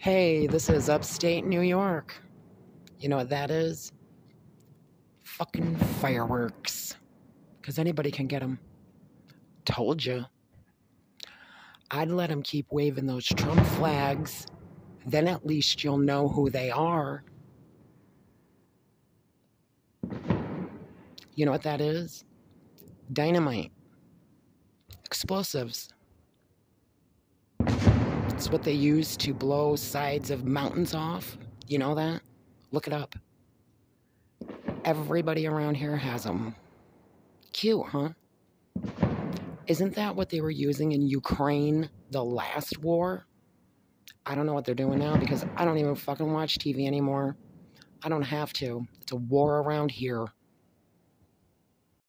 Hey, this is upstate New York. You know what that is? Fucking fireworks. Because anybody can get them. Told you. I'd let them keep waving those Trump flags. Then at least you'll know who they are. You know what that is? Dynamite. Explosives. It's what they use to blow sides of mountains off. You know that? Look it up. Everybody around here has them. Cute, huh? Isn't that what they were using in Ukraine the last war? I don't know what they're doing now because I don't even fucking watch TV anymore. I don't have to. It's a war around here.